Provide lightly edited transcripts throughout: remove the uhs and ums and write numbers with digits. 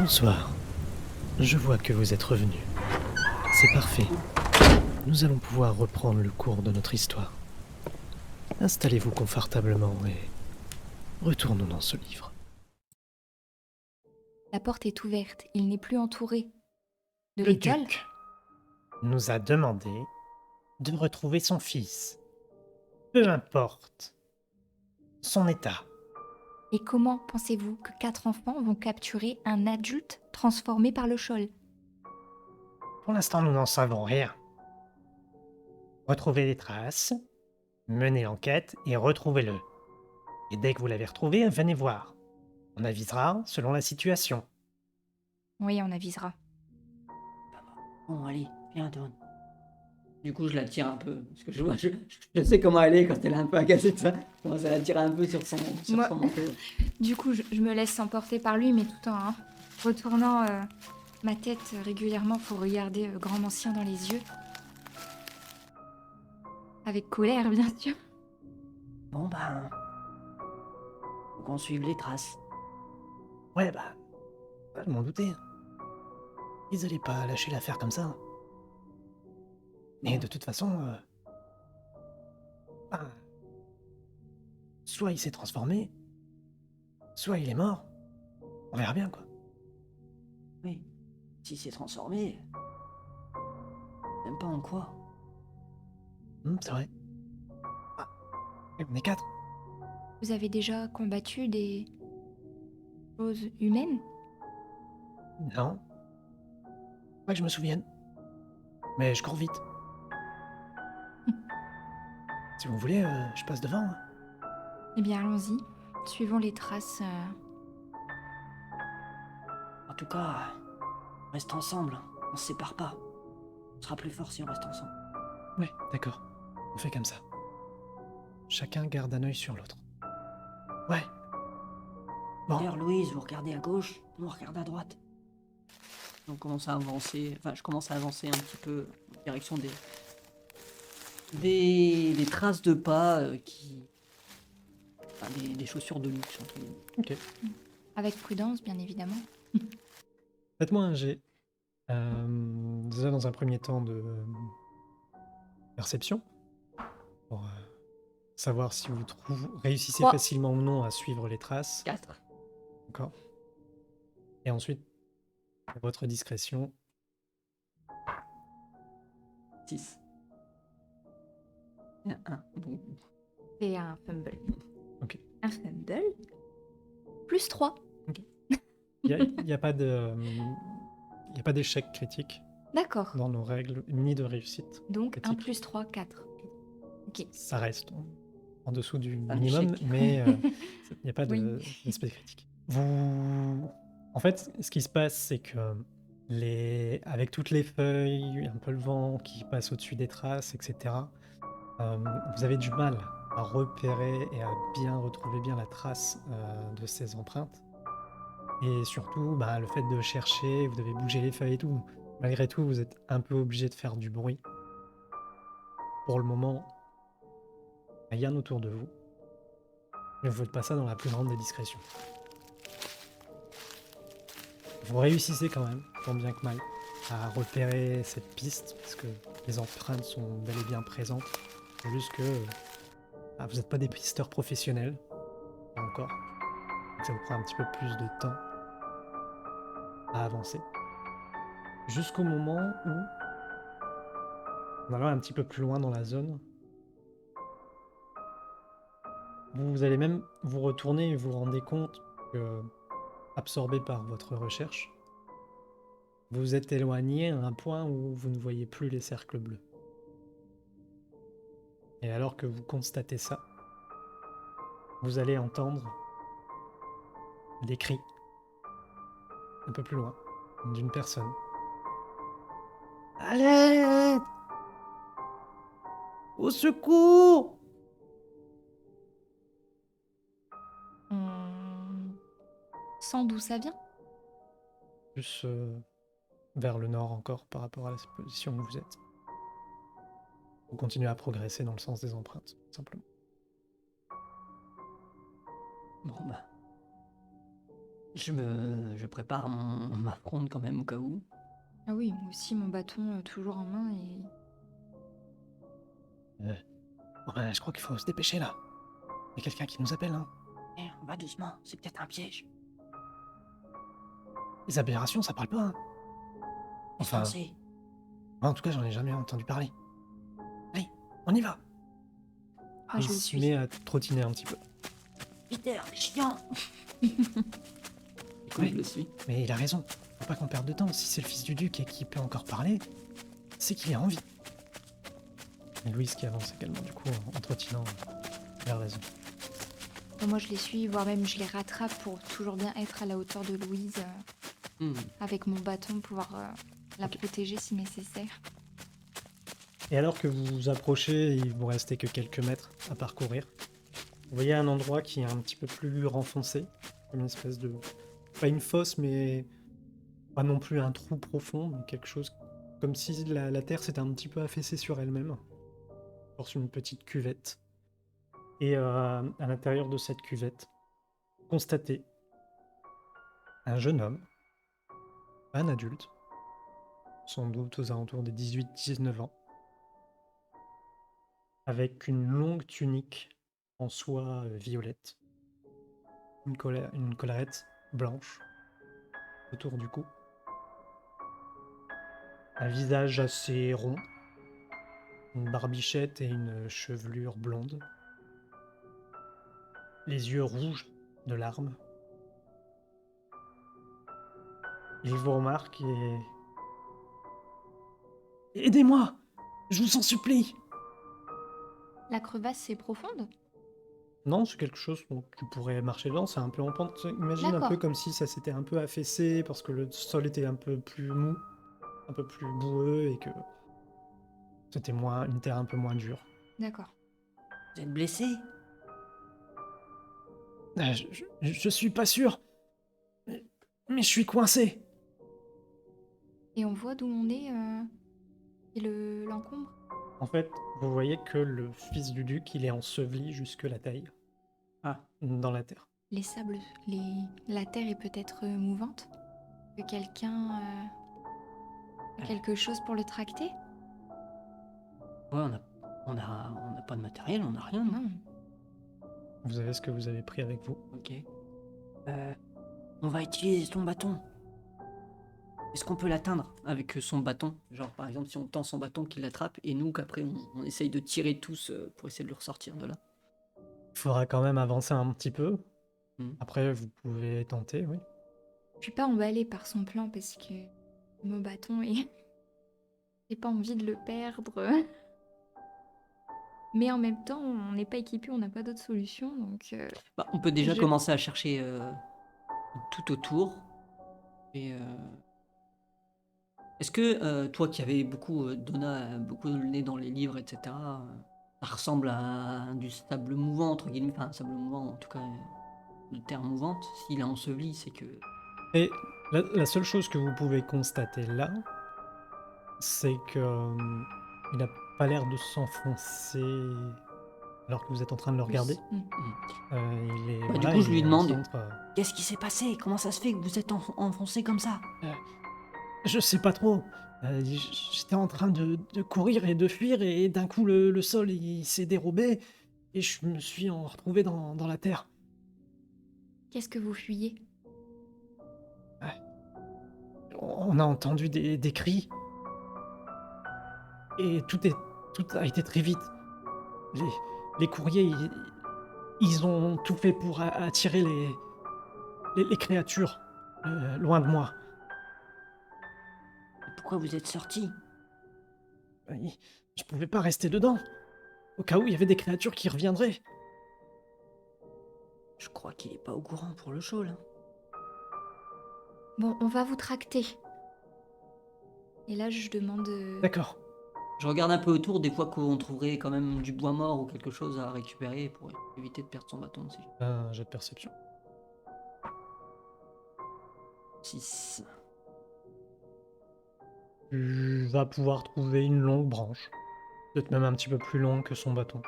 Bonsoir. Je vois que vous êtes revenu. C'est parfait. Nous allons pouvoir reprendre le cours de notre histoire. Installez-vous confortablement et retournons dans ce livre. La porte est ouverte, il n'est plus entouré. De Le l'école duc nous a demandé de retrouver son fils. Peu importe son état. Et comment pensez-vous que 4 enfants vont capturer un adulte transformé par le Scholl? Pour l'instant, nous n'en savons rien. Retrouvez les traces, menez l'enquête et retrouvez-le. Et dès que vous l'avez retrouvé, venez voir. On avisera selon la situation. Oui, on avisera. Bon, allez, viens, Dawn. Du coup, je la tire un peu, parce que je sais comment elle est quand elle est un peu agacée de ça. Je commence à la tirer un peu sur son Moi- manteau. Du coup, je me laisse emporter par lui, mais tout en retournant ma tête régulièrement pour regarder Grand Ancien dans les yeux. Avec colère, bien sûr. Bon, ben... Faut qu'on suive les traces. Ouais, je m'en doutais. Ils allaient pas lâcher l'affaire comme ça. Mais de toute façon, ben, soit il s'est transformé, soit il est mort. On verra bien, quoi. Oui, si c'est transformé... Même pas en quoi. C'est vrai. Ah, et on est 4. Vous avez déjà combattu des choses humaines? Non. Pas que je me souvienne. Mais je cours vite. Si vous voulez, je passe devant. Hein. Eh bien, allons-y. Suivons les traces. En tout cas, on reste ensemble. On se sépare pas. On sera plus fort si on reste ensemble. Ouais, d'accord. On fait comme ça. Chacun garde un œil sur l'autre. Ouais. Bon. D'ailleurs, Louise, vous regardez à gauche, nous on regarde à droite. On commence à avancer, enfin je commence à avancer un petit peu en direction des traces de pas qui... Enfin, des chaussures de luxe, entre guillemets. Ok. Avec prudence, bien évidemment. Faites-moi un jet. Déjà dans un premier temps de perception. Pour savoir si vous réussissez 3. facilement ou non à suivre les traces. 4. D'accord. Et ensuite, votre discrétion. 6. Et un 1. Bon. C'est un fumble. Ok. Un fumble. Plus 3. Il n'y a pas de... Il n'y a pas d'échec critique D'accord. dans nos règles, ni de réussite. Donc 1 critique. plus 3, 4. Ok. Ça reste en dessous du Un minimum, échec. mais il n'y a pas Oui. d'aspect critique. En fait, ce qui se passe, c'est que avec toutes les feuilles, un peu le vent qui passe au-dessus des traces, etc., vous avez du mal à repérer et à bien retrouver bien la trace de ces empreintes. Et surtout, le fait de chercher, vous devez bouger les feuilles et tout. Malgré tout, vous êtes un peu obligé de faire du bruit. Pour le moment, rien autour de vous. Mais vous faites pas ça dans la plus grande des discrétions. Vous réussissez quand même, tant bien que mal, à repérer cette piste, parce que les empreintes sont bel et bien présentes. C'est juste que vous n'êtes pas des pisteurs professionnels, pas encore. Donc ça vous prend un petit peu plus de temps à avancer. Jusqu'au moment où, en allant un petit peu plus loin dans la zone, vous allez même vous retourner et vous rendez compte que, absorbé par votre recherche, vous vous êtes éloigné à un point où vous ne voyez plus les cercles bleus. Et alors que vous constatez ça, vous allez entendre des cris, un peu plus loin, d'une personne. À l'aide! Au secours! On sent d'où ça vient. Plus vers le nord encore par rapport à la position où vous êtes. Vous continuez à progresser dans le sens des empreintes, tout simplement. Bon bah... Je prépare ma fronde quand même au cas où. Ah oui, moi aussi, mon bâton toujours en main et... Euh, ouais, je crois qu'il faut se dépêcher là. Il y a quelqu'un qui nous appelle, hein. Eh, on va doucement, c'est peut-être un piège. Les aberrations, ça parle pas, hein. Qu'est-ce Enfin, qu'on sait? moi, en tout cas, j'en ai jamais entendu parler. Allez, on y va. Ah, Et je il le se suis. met à trottiner un petit peu. Peter, chiant! Du coup, Ouais. je le suis. Mais il a raison. Faut pas qu'on perde de temps. Si c'est le fils du duc et qu'il peut encore parler, c'est qu'il a envie. Et Louise qui avance également, du coup, en trottinant vers la zone. Bon, moi, je les suis, voire même je les rattrape pour toujours bien être à la hauteur de Louise, avec mon bâton, pouvoir la Ok. protéger si nécessaire. Et alors que vous vous approchez, il vous restait que quelques mètres à parcourir. Vous voyez un endroit qui est un petit peu plus renfoncé, comme une espèce de... Pas une fosse, mais pas non plus un trou profond, mais quelque chose comme si la terre s'était un petit peu affaissée sur elle-même, sur une petite cuvette. Et à l'intérieur de cette cuvette, constatez un jeune homme, un adulte, sans doute aux alentours des 18-19 ans, avec une longue tunique en soie violette, une collerette blanche autour du cou, un visage assez rond, une barbichette et une chevelure blonde, les yeux rouges de larmes. Il vous remarque et... Aidez-moi! Je vous en supplie! La crevasse, c'est profonde? Non, c'est quelque chose dont tu pourrais marcher dedans, c'est un peu en pente. Imagine un peu D'accord. comme si ça s'était un peu affaissé parce que le sol était un peu plus mou, un peu plus boueux et que c'était une terre un peu moins dure. D'accord. Vous êtes blessé? Je suis pas sûr, mais je suis coincé. Et on voit d'où on est et l'encombre? En fait, vous voyez que le fils du duc, il est enseveli jusque la taille Ah, dans la terre. Les sables, la terre est peut-être mouvante? Que quelqu'un a quelque chose pour le tracter? ouais, on a pas de matériel, on a rien. Non. Non. Vous avez ce que vous avez pris avec vous. Ok. On va utiliser ton bâton. Est-ce qu'on peut l'atteindre avec son bâton? Genre, par exemple, si on tend son bâton, qu'il l'attrape, et nous, qu'après, on essaye de tirer tous pour essayer de le ressortir de là. Il faudra quand même avancer un petit peu. Hmm. Après, vous pouvez tenter, oui. Je suis pas emballée par son plan parce que mon bâton et j'ai pas envie de le perdre. Mais en même temps, on n'est pas équipé, on n'a pas d'autre solution, donc Bah, on peut déjà Je- commencer à chercher tout autour. Et est-ce que toi qui avais beaucoup, Donna, beaucoup le nez dans les livres, etc., ça ressemble à du sable mouvant, entre guillemets, enfin, un sable mouvant, en tout cas, de terre mouvante. S'il est enseveli, c'est que... Et la seule chose que vous pouvez constater là, c'est que il n'a pas l'air de s'enfoncer alors que vous êtes en train de le regarder. Mm. Il est, Bah, du voilà, coup, je il lui est au demande, centre, qu'est-ce qui s'est passé? Comment ça se fait que vous êtes enfoncé comme ça? je sais pas trop. J'étais en train de courir et de fuir et d'un coup le sol il s'est dérobé et je me suis retrouvé dans la terre. Qu'est-ce que vous fuyez? On a entendu des cris et tout a été très vite. Les, les courriers, ils ont tout fait pour attirer les créatures loin de moi. Pourquoi vous êtes sorti? Je pouvais pas rester dedans. Au cas où il y avait des créatures qui reviendraient. Je crois qu'il est pas au courant pour le show, là. Bon, on va vous tracter. Et là, je demande... D'accord. Je regarde un peu autour, des fois qu'on trouverait quand même du bois mort ou quelque chose à récupérer pour éviter de perdre son bâton. Un jet de perception. 6. Tu vas pouvoir trouver une longue branche. Peut-être même un petit peu plus longue que son bâton.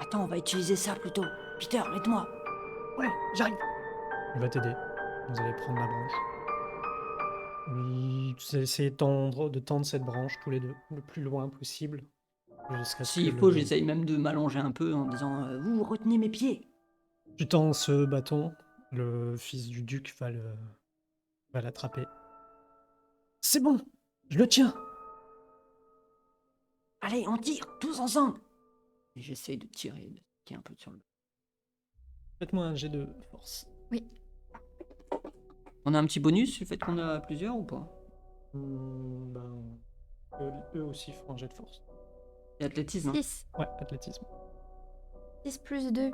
Attends, on va utiliser ça plutôt. Peter, aide-moi. Ouais, j'arrive. Il va t'aider. Vous allez prendre la branche. Vous allez essayer de tendre cette branche tous les deux, le plus loin possible, jusqu'à ce que S'il faut, le... j'essaye même de m'allonger un peu en disant vous retenez mes pieds. Tu tends ce bâton, le fils du duc va l'attraper. C'est bon, je le tiens. Allez, on tire, tous ensemble. Et j'essaye de tirer, de tirer un peu sur le. Faites-moi un jet de force. Oui. On a un petit bonus, le fait qu'on a plusieurs ou pas? Ben, eux aussi font un jet de force. Et athlétisme, hein. 6. Ouais, athlétisme. 6 plus 2, 8.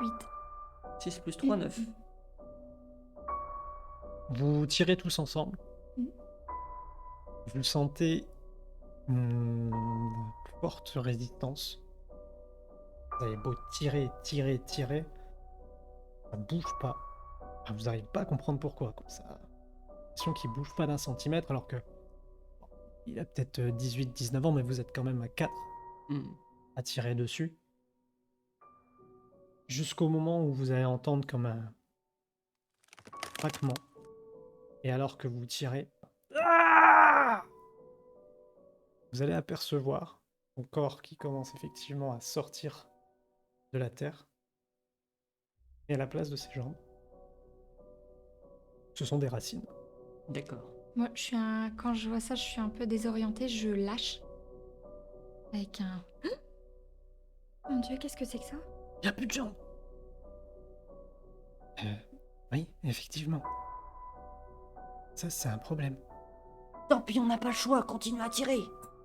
6 plus 3, 9. Vous tirez tous ensemble. Mhm. Vous sentez une forte résistance. Vous avez beau tirer, tirer, tirer, ça bouge pas. Enfin, vous n'arrivez pas à comprendre pourquoi. Quoi. Ça... l'impression qu'il bouge pas d'un centimètre alors que bon, il a peut-être 18-19 ans, mais vous êtes quand même à 4 à tirer dessus. Jusqu'au moment où vous allez entendre comme un craquement. Et alors que vous tirez, vous allez apercevoir son corps qui commence effectivement à sortir de la terre. Et à la place de ses jambes, ce sont des racines. D'accord. Moi, quand je vois ça, je suis un peu désorientée. Je lâche. Avec un... Mon Dieu, qu'est-ce que c'est que ça? Il n'y a plus de jambes. Oui, effectivement. Ça, c'est un problème. Tant pis, on n'a pas le choix, continue à tirer.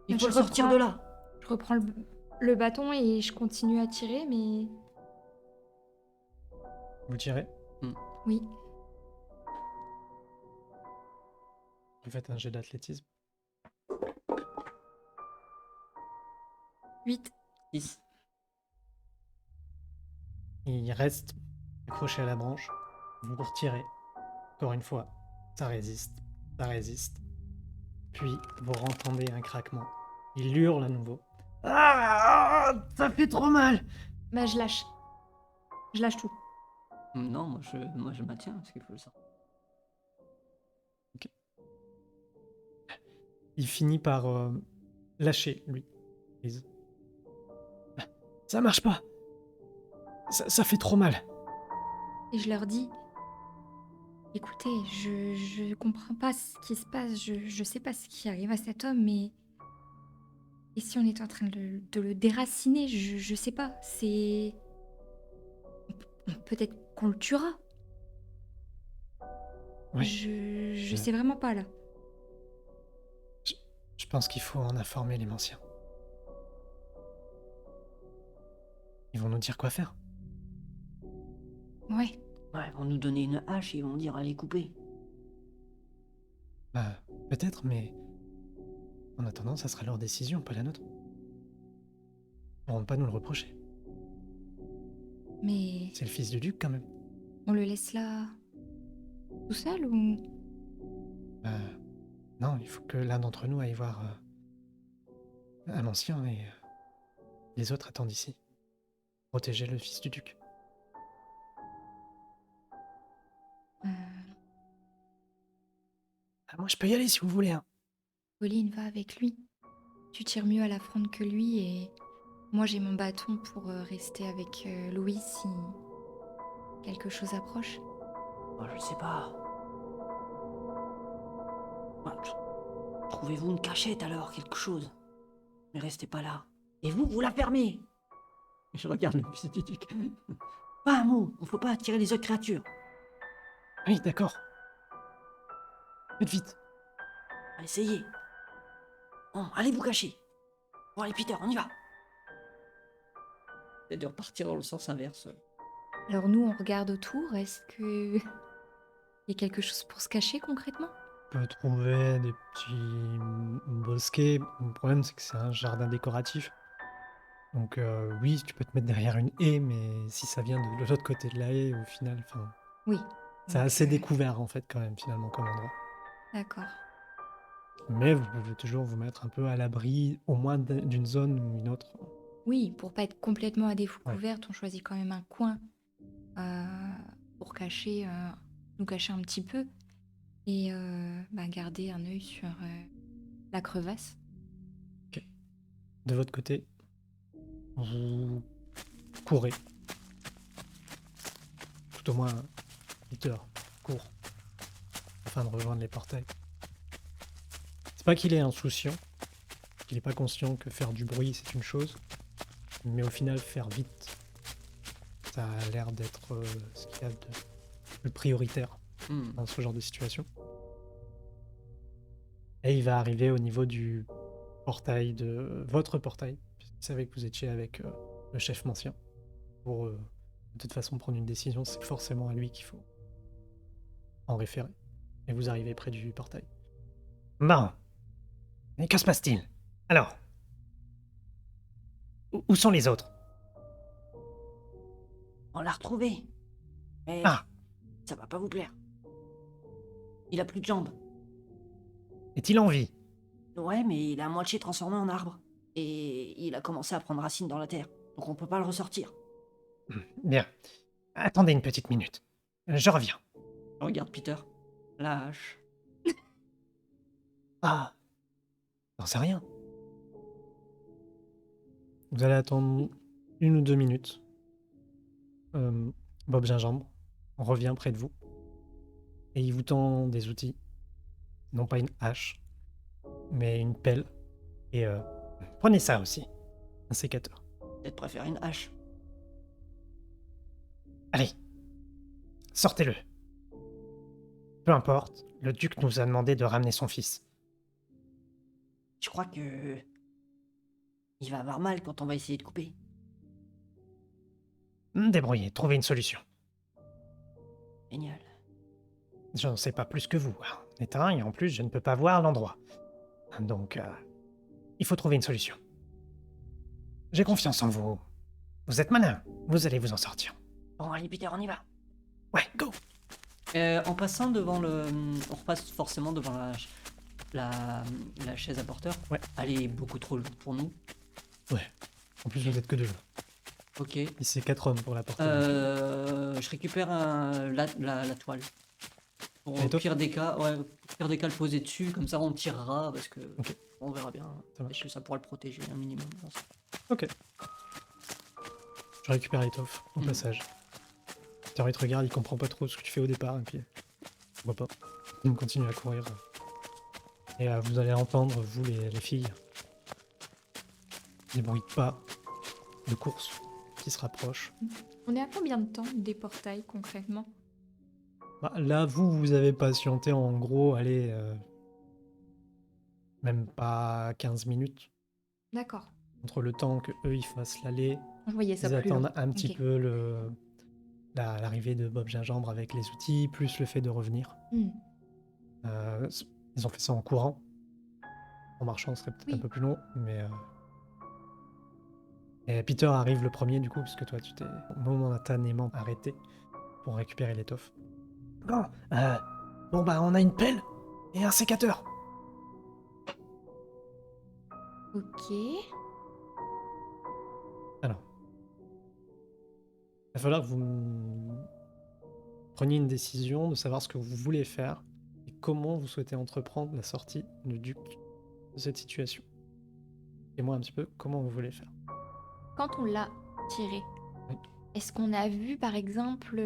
Il Mais faut je le sortir reprends- de là. Je reprends le bâton et je continue à tirer, mais... Vous tirez, Oui. vous faites un jet d'athlétisme. 8. 6. Il reste accroché à la branche. Vous retirez. Encore une fois, ça résiste, ça résiste. Puis vous entendez un craquement. Il hurle à nouveau. Ah, ça fait trop mal. Bah, je lâche. Je lâche tout. Non, moi je maintiens parce qu'il faut le sortir. Il finit par lâcher, lui. Prise. Ça marche pas. Ça fait trop mal. Et je leur dis... Écoutez, je comprends pas ce qui se passe. Je sais pas ce qui arrive à cet homme, mais... Et si on est en train de le déraciner, je sais pas. C'est... Peut-être qu'on le tuera. Oui. Je sais vraiment pas, là. Je pense qu'il faut en informer les Manciens. Ils vont nous dire quoi faire. Ouais. Ouais, ils vont nous donner une hache et ils vont dire allez couper. Bah, peut-être, mais en attendant, ça sera leur décision, pas la nôtre. Ils pourront pas nous le reprocher. Mais C'est le fils du duc, quand même. on le laisse là... tout seul ou... Non, il faut que l'un d'entre nous aille voir un ancien et les autres attendent ici. Protéger le fils du duc. Ah, moi, je peux y aller si vous voulez. Hein. Pauline va avec lui. Tu tires mieux à la fronde que lui et... Moi, j'ai mon bâton pour rester avec Louis si quelque chose approche. Oh, je sais pas. Ouais, trouvez-vous une cachette alors, quelque chose. Mais restez pas là. Et vous la fermez. Je regarde le fils du duc. Pas un mot, on faut pas attirer les autres créatures. Oui, d'accord. Faites vite. Essayez. Bon, allez vous cacher. Bon, allez Peter, on y va. C'est de repartir dans le sens inverse. Alors nous, on regarde autour. Est-ce que... Il y a quelque chose pour se cacher concrètement? On peut trouver des petits bosquets. Le problème, c'est que c'est un jardin décoratif. Donc oui, tu peux te mettre derrière une haie, mais si ça vient de l'autre côté de la haie, au final, enfin, Oui. c'est Donc, assez découvert en fait quand même finalement comme endroit. D'accord. Mais vous pouvez toujours vous mettre un peu à l'abri, au moins d'une zone ou une autre. Oui, pour pas être complètement à Ouais. découverte, on choisit quand même un coin pour nous cacher un petit peu. et bah, garder un œil sur la crevasse. Ok. De votre côté, vous courez, tout au moins 8 heures, court, afin de rejoindre les portails. C'est pas qu'il est insouciant, qu'il est pas conscient que faire du bruit c'est une chose, mais au final faire vite, ça a l'air d'être ce qu'il y a de plus prioritaire Hmm. dans ce genre de situation. Et il va arriver au niveau du portail de votre portail, puisqu'il savait que vous étiez avec le chef Mancien. Pour de toute façon prendre une décision, c'est forcément à lui qu'il faut en référer. Et vous arrivez près du portail. Bon, et que se passe-t-il? Alors, où sont les autres? On l'a retrouvé. Mais Ah, ça va pas vous plaire. Il a plus de jambes. est-il en vie? Ouais, mais il est à moitié transformé en arbre. Et il a commencé à prendre racine dans la terre. Donc on peut pas le ressortir. Bien. Attendez une petite minute. Je reviens. Regarde Peter. La hache. Ah, j'en sais rien. Vous allez attendre 1 ou 2 minutes. Bob Gingembre revient près de vous et il vous tend des outils. Non pas une hache, mais une pelle. Et prenez ça aussi, un sécateur. Peut-être préférer une hache. Allez, sortez-le. Peu importe, le duc nous a demandé de ramener son fils. Je crois que... Il va avoir mal quand on va essayer de couper. Débrouillez, trouvez une solution. Génial. Je n'en sais pas plus que vous. Éteint, et en plus, je ne peux pas voir l'endroit. Donc, il faut trouver une solution. J'ai confiance en vous. Vous êtes malin. Vous allez vous en sortir. Bon, allez Peter, on y va. Ouais, go! En passant devant le... On repasse forcément devant la chaise à porteur. Ouais. Elle est beaucoup trop lourde pour nous. Ouais. En plus, vous êtes que deux. Ok. Ici, 4 hommes pour la porter. Je récupère la toile. Pour Et au toi pire des cas, ouais, au pire des cas, le poser dessus, comme ça on tirera, parce que Ok. on verra bien. Ça marche. Est-ce que ça pourra le protéger un minimum, je pense. Ok. Je récupère l'étoffe au Mm. passage. Peter, il te regarde, il comprend pas trop ce que tu fais au départ, et puis il voit pas. Il continue à courir. Et vous allez entendre, vous les filles, des bruits de pas, de course qui se rapprochent. On est à combien de temps des portails concrètement? Bah, là, vous avez patienté en gros, allez, même pas 15 minutes. D'accord. Entre le temps que eux ils fassent l'aller, Je voyais ça ils plus long. attendent un petit Ok. peu l'arrivée de Bob Gingembre avec les outils, plus le fait de revenir. Hmm. Ils ont fait ça en courant. En marchant, ce serait peut-être Oui. un peu plus long, mais... Et Peter arrive le premier, du coup, parce que toi, tu t'es momentanément arrêté pour récupérer l'étoffe. Bon, bah, on a une pelle et un sécateur. Ok. Alors, il va falloir que vous preniez une décision de savoir ce que vous voulez faire et comment vous souhaitez entreprendre la sortie du duc de cette situation. Et moi un petit peu comment vous voulez faire. Quand on l'a tiré, Oui. est-ce qu'on a vu par exemple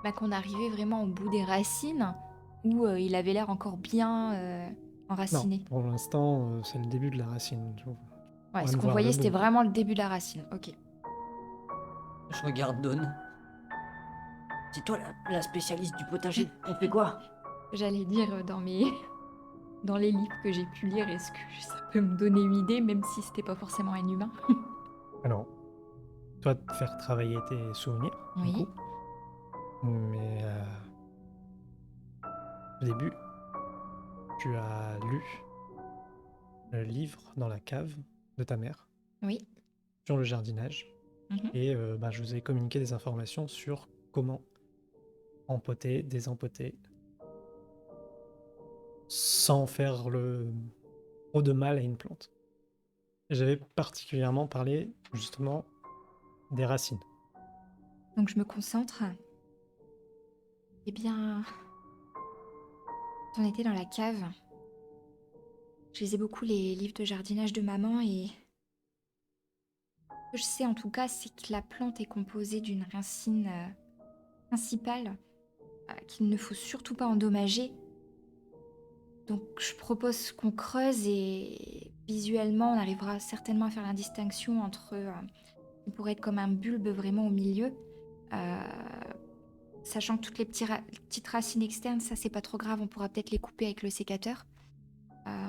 bah, qu'on arrivait vraiment au bout des racines ou il avait l'air encore bien Non, enraciné? pour l'instant, c'est le début de la racine. Ouais, va ce me qu'on voir voyait le c'était bout. vraiment le début de la racine. Ok. Je regarde Dawn. C'est toi la spécialiste du potager. On fait quoi? J'allais dire dans dans les livres que j'ai pu lire, est-ce que ça peut me donner une idée, même si c'était pas forcément un humain? Alors, toi, de faire travailler tes souvenirs, du Oui. coup. Mais au début, tu as lu le livre dans la cave de ta mère Oui. sur le jardinage. Mhm. Et bah, je vous ai communiqué des informations sur comment empoter, désempoter, sans faire trop de mal à une plante. Et j'avais particulièrement parlé justement des racines. Donc je me concentre. Eh bien, on était dans la cave, je lisais beaucoup les livres de jardinage de maman et ce que je sais en tout cas, c'est que la plante est composée d'une racine principale qu'il ne faut surtout pas endommager. Donc je propose qu'on creuse et visuellement, on arrivera certainement à faire la distinction entre on pourrait être comme un bulbe vraiment au milieu, euh, sachant que toutes les petites racines externes, ça c'est pas trop grave, on pourra peut-être les couper avec le sécateur.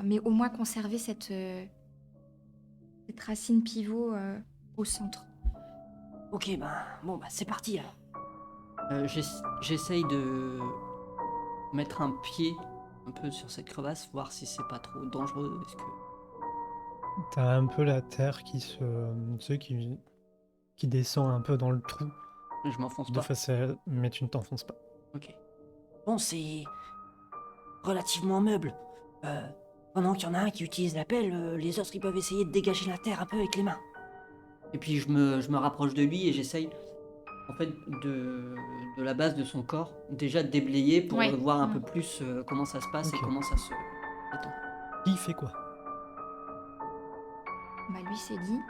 Mais au moins conserver cette racine pivot au centre. Ok, ben, bon, bah, c'est parti alors. J'essaye de mettre un pied un peu sur cette crevasse, voir si c'est pas trop dangereux. Est-ce que... T'as un peu la terre qui se, tu sais, qui descend un peu dans le trou Je m'enfonce de pas. face à elle, mais tu ne t'enfonces pas. Ok. Bon, c'est relativement meuble. Euh, Pendant qu'il y en a un qui utilise la pelle, les autres ils peuvent essayer de dégager la terre un peu avec les mains. Et puis je me rapproche de lui et j'essaye en fait de la base de son corps déjà de déblayer pour Ouais. voir un peu plus comment ça se passe et Ok. comment ça se détend. Qui fait quoi? Bah lui c'est dit.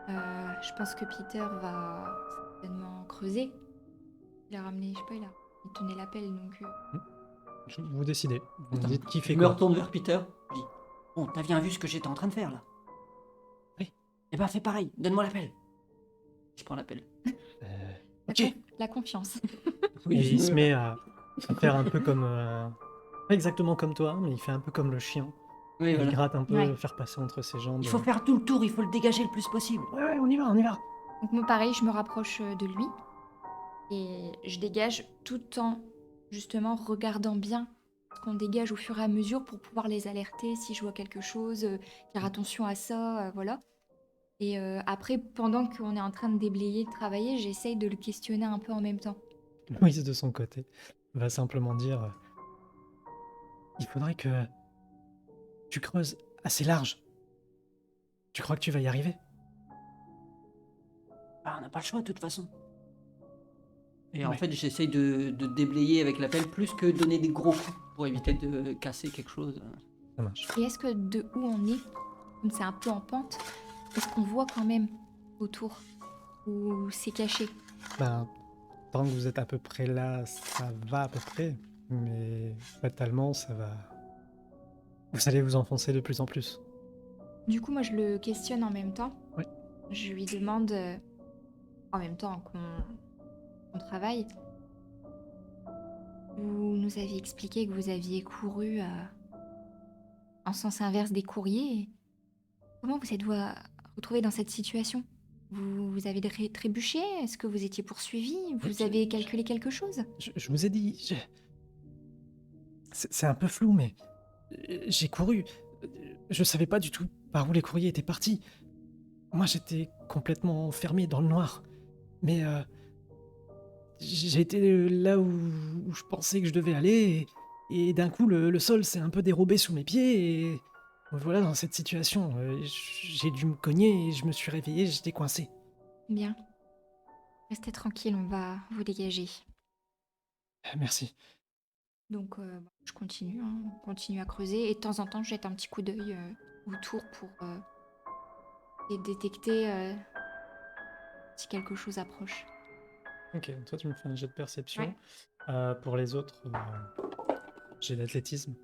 Je pense que Peter va certainement creuser. Il a ramené, je sais pas, il tenait la pelle donc. Vous décidez. Vous me Attends, dites qui fait je me quoi. retourne vers Peter. Je dis, bon, t'as bien vu ce que j'étais en train de faire là? Oui. Eh ben fais pareil, donne-moi la pelle. Je prends la pelle. La, Ok. la confiance. Et il se met à faire un peu comme, pas exactement comme toi, mais il fait un peu comme le chien. Oui, Il voilà. gratte un peu, Ouais. faire passer entre ses jambes. Il faut faire tout le tour, il faut le dégager le plus possible. Ouais, on y va, on y va. Donc moi pareil, je me rapproche de lui et je dégage tout en justement regardant bien ce qu'on dégage au fur et à mesure pour pouvoir les alerter si je vois quelque chose, faire attention à ça, voilà. Et après, pendant qu'on est en train de déblayer, de travailler, j'essaye de le questionner un peu en même temps. Louise, de son côté, va simplement dire il faudrait que tu creuses assez large. Tu crois que tu vas y arriver? Ah, on n'a pas le choix de toute façon. Et en Ouais. fait, j'essaye de déblayer avec la pelle plus que donner des gros coups pour éviter de casser quelque chose. Ça marche. Et est-ce que de où on est, comme c'est un peu en pente, est-ce qu'on voit quand même autour ou c'est caché? Ben, tant que vous êtes à peu près là, ça va à peu près. Mais fatalement, ça va. Vous allez vous enfoncer de plus en plus. Du coup, moi, je le questionne en même temps. Oui. Je lui demande, en même temps qu'on travaille, vous nous aviez expliqué que vous aviez couru en sens inverse des courriers. Comment vous êtes-vous retrouvé dans cette situation? Vous avez trébuché? Est-ce que vous étiez poursuivi? Oui, Vous avez calculé quelque chose? je vous ai dit. C'est un peu flou, mais j'ai couru. Je savais pas du tout par où les courriers étaient partis. Moi, j'étais complètement enfermé dans le noir. Mais j'ai été là où je pensais que je devais aller, et d'un coup, le sol s'est un peu dérobé sous mes pieds, et me voilà dans cette situation. J'ai dû me cogner, et je me suis réveillé, j'étais coincé. Bien. Restez tranquille, on va vous dégager. Merci. Donc, je continue, hein, on continue à creuser et de temps en temps, je jette un petit coup d'œil autour pour et détecter si quelque chose approche. Ok, toi tu me fais un jet de perception. Ouais. Pour les autres, j'ai d'athlétisme.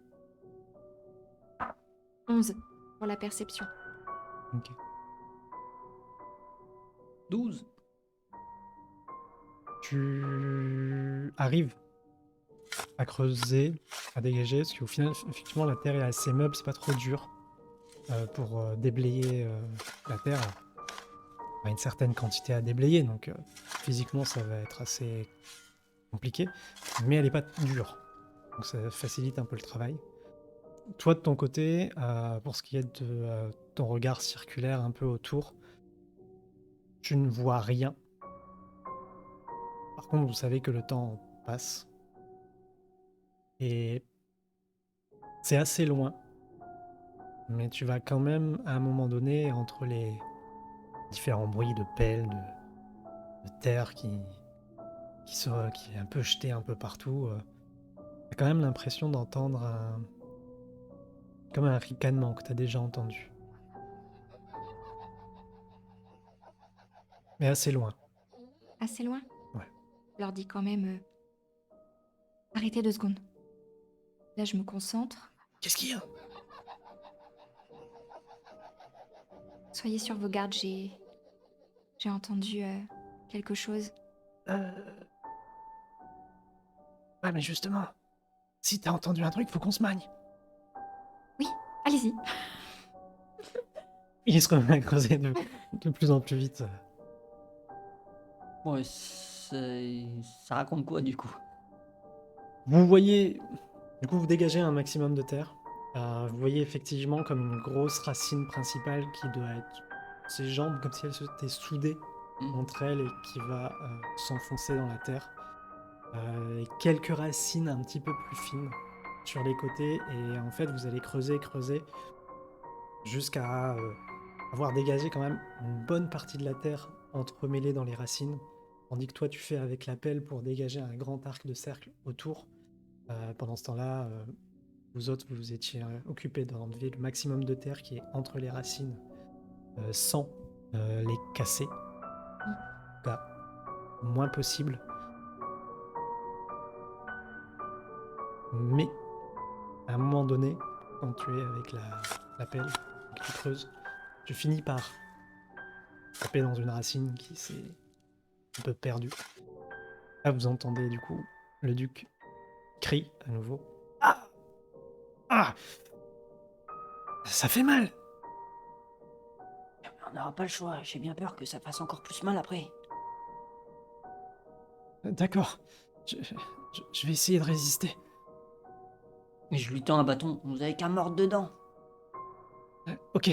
11 pour la perception. Ok. 12. Tu arrives à creuser, à dégager, parce qu'au final, effectivement, la terre est assez meuble, c'est pas trop dur pour déblayer la terre. Il y a une certaine quantité à déblayer, donc physiquement, ça va être assez compliqué, mais elle est pas dure, donc ça facilite un peu le travail. Toi, de ton côté, pour ce qui est de ton regard circulaire un peu autour, tu ne vois rien. Par contre, vous savez que le temps passe et c'est assez loin, mais tu vas quand même, à un moment donné, entre les différents bruits de pelles, de terre qui est un peu jetée un peu partout, T'as quand même l'impression d'entendre comme un ricanement que t'as déjà entendu, mais assez loin. Assez loin? Ouais. Je leur dis quand même, arrêtez 2 secondes. Là, je me concentre. Qu'est-ce qu'il y a? Soyez sur vos gardes, j'ai entendu quelque chose. Euh... Ouais, mais justement, si t'as entendu un truc, faut qu'on se magne. Oui, allez-y. Il se remet à creuser de plus en plus vite. Ouais, ça raconte quoi du coup? Vous voyez, du coup, vous dégagez un maximum de terre. Vous voyez effectivement comme une grosse racine principale qui doit être ses jambes, comme si elles étaient soudées Hmm. entre elles et qui va s'enfoncer dans la terre. Et quelques racines un petit peu plus fines sur les côtés. Et en fait, vous allez creuser, creuser jusqu'à avoir dégagé quand même une bonne partie de la terre entremêlée dans les racines. Tandis que toi, tu fais avec la pelle pour dégager un grand arc de cercle autour. Pendant ce temps-là, vous autres, vous étiez occupés d'enlever le maximum de terre qui est entre les racines sans les casser. En tout cas, le moins possible. Mais à un moment donné, quand tu es avec la pelle, que tu creuses, tu finis par taper dans une racine qui s'est un peu perdue. Là, vous entendez du coup le duc crie à nouveau. Ah! Ah! Ça fait mal! On n'aura pas le choix, j'ai bien peur que ça fasse encore plus mal après. D'accord. Je vais essayer de résister. Et je lui tends un bâton, vous avez qu'à mordre dedans. Ok.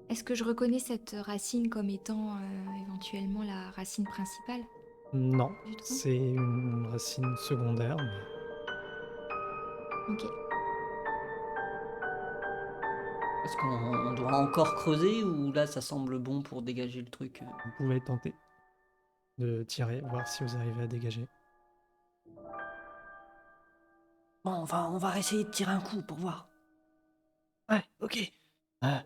Est-ce que je reconnais cette racine comme étant éventuellement la racine principale Non, du tronc? c'est une racine secondaire, mais Ok. Est-ce qu'on doit encore creuser ou là ça semble bon pour dégager le truc? vous pouvez tenter de tirer, voir si vous arrivez à dégager. Bon, on va essayer de tirer un coup pour voir. Ouais, ok. Euh,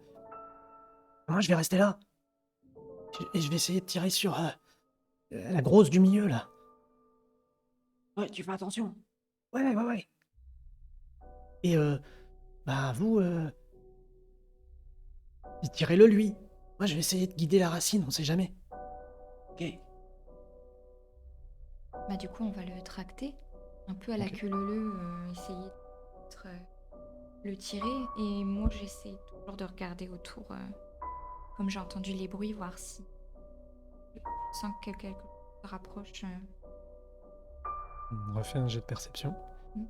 Moi, je vais rester là. Et je vais essayer de tirer sur la grosse du milieu, là. Ouais, tu fais attention. Ouais, ouais, ouais. Et bah, vous, tirez-le, lui. Moi, je vais essayer de guider la racine, on sait jamais. Ok. Bah du coup, on va le tracter. Un peu à la Ok. queue leu essayer de le tirer. Et moi, j'essaie toujours de regarder autour, comme j'ai entendu les bruits, voir si je sens que quelque chose se rapproche. On refait un jet de perception. Mm.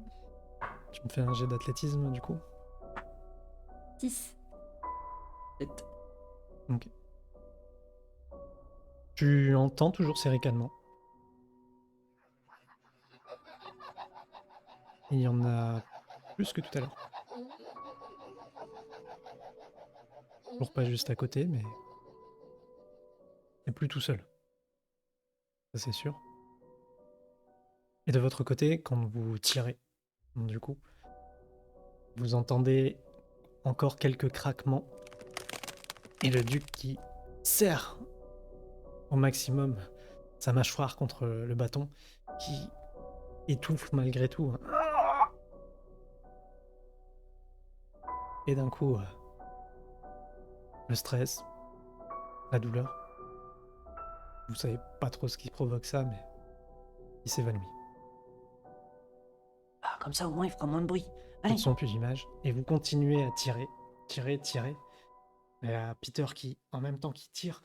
Tu me fais un jet d'athlétisme, du coup. 6. Peut-être. Ok. Tu entends toujours ces ricanements. Il y en a plus que tout à l'heure. Toujours pas juste à côté, mais et plus tout seul. Ça, c'est sûr. Et de votre côté, quand vous tirez, du coup, vous entendez encore quelques craquements et le duc qui serre au maximum sa mâchoire contre le bâton, qui étouffe malgré tout. Et d'un coup, le stress, la douleur, vous savez pas trop ce qui provoque ça, mais il s'évanouit. Ah, comme ça au moins il fera moins de bruit. Plus de Allez. son, plus d'image, et vous continuez à tirer, tirer, tirer. Et à Peter qui, en même temps qu'il tire,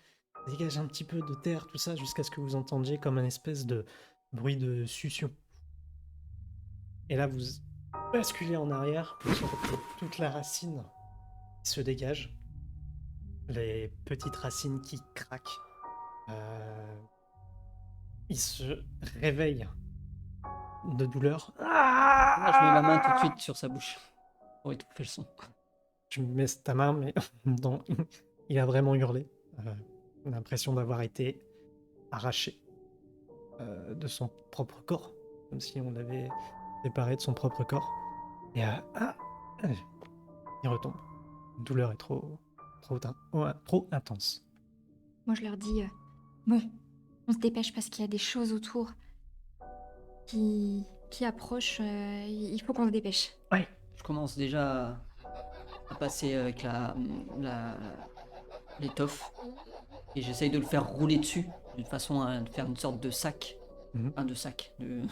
dégage un petit peu de terre, tout ça, jusqu'à ce que vous entendiez comme un espèce de bruit de succion. Et là, vous basculez en arrière pour que toute la racine se dégage. Les petites racines qui craquent. Il se réveille de douleur. Là, je mets ma main tout de suite sur sa bouche pour étouffer le son. Tu mets ta main, mais il a vraiment hurlé. On a l'impression d'avoir été arraché de son propre corps, comme si on l'avait séparé de son propre corps. Et il retombe. La douleur est trop intense. Moi, je leur dis bon, on se dépêche parce qu'il y a des choses autour qui approchent. Il faut qu'on se dépêche. Ouais. Je commence déjà à passer avec la- l'étoffe et j'essaye de le faire rouler dessus de façon à faire une sorte de sac, Mhm. un de sac, de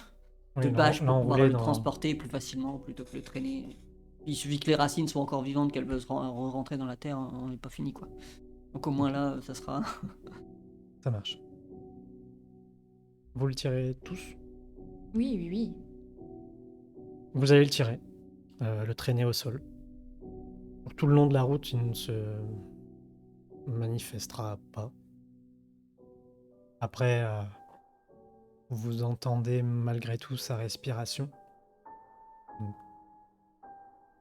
Oui, bâche pour pouvoir l'enrouler le dans. transporter plus facilement plutôt que le traîner. Il suffit que les racines soient encore vivantes, qu'elles veulent rentrer dans la terre, on n'est pas fini quoi. Donc au moins Ok, là, ça sera. ça marche. Vous le tirez tous. Oui, oui, oui. Vous allez le tirer, le traîner au sol. Pour tout le long de la route, il ne se manifestera pas. Après, vous entendez malgré tout sa respiration. Mm.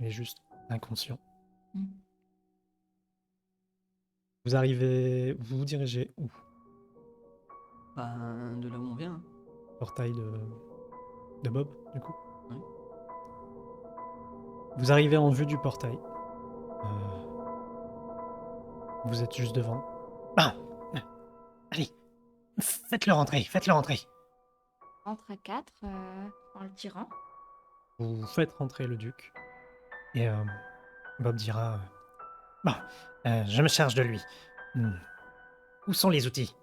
Il est juste inconscient. Mm. Vous vous dirigez où? De là où on vient. Hein. Portail de Bob, du coup. Ouais. Vous arrivez en vue du portail. Euh, vous êtes juste devant. Ah, allez, faites-le rentrer, faites-le rentrer. Entre à 4 en le tirant. Vous faites rentrer le duc. Et Bob dira bon, je me charge de lui. Hmm. Où sont les outils?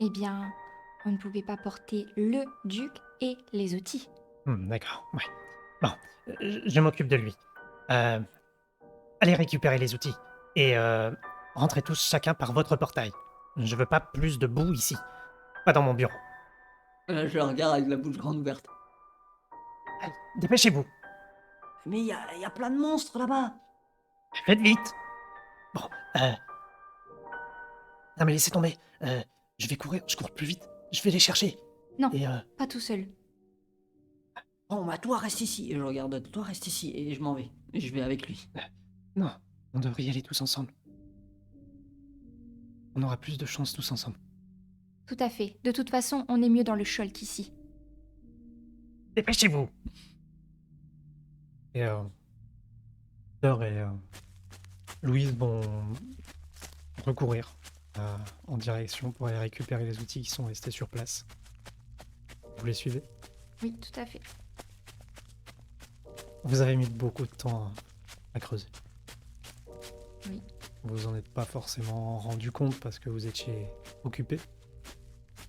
Eh bien, on ne pouvait pas porter le duc et les outils. D'accord, ouais. Bon, je m'occupe de lui. Euh, allez récupérer les outils. Et rentrez tous chacun par votre portail. Je veux pas plus de boue ici. Pas dans mon bureau. Là, je le regarde avec la bouche grande ouverte. Allez, dépêchez-vous. Mais y a plein de monstres là-bas. Faites vite. Bon, non mais laissez tomber. Je vais courir, je cours plus vite. Je vais les chercher. Non, Et pas tout seul. Bon, bah toi reste ici. Et je regarde, toi reste ici. Et je m'en vais. Et je vais avec lui. non, on devrait y aller tous ensemble. On aura plus de chance tous ensemble. Tout à fait. De toute façon, on est mieux dans le shoal qu'ici. Dépêchez-vous. Et Peter et Louise vont recourir en direction pour aller récupérer les outils qui sont restés sur place. Vous les suivez? Oui, tout à fait. Vous avez mis beaucoup de temps à creuser. Oui. Vous vous en êtes pas forcément rendu compte parce que vous étiez occupé,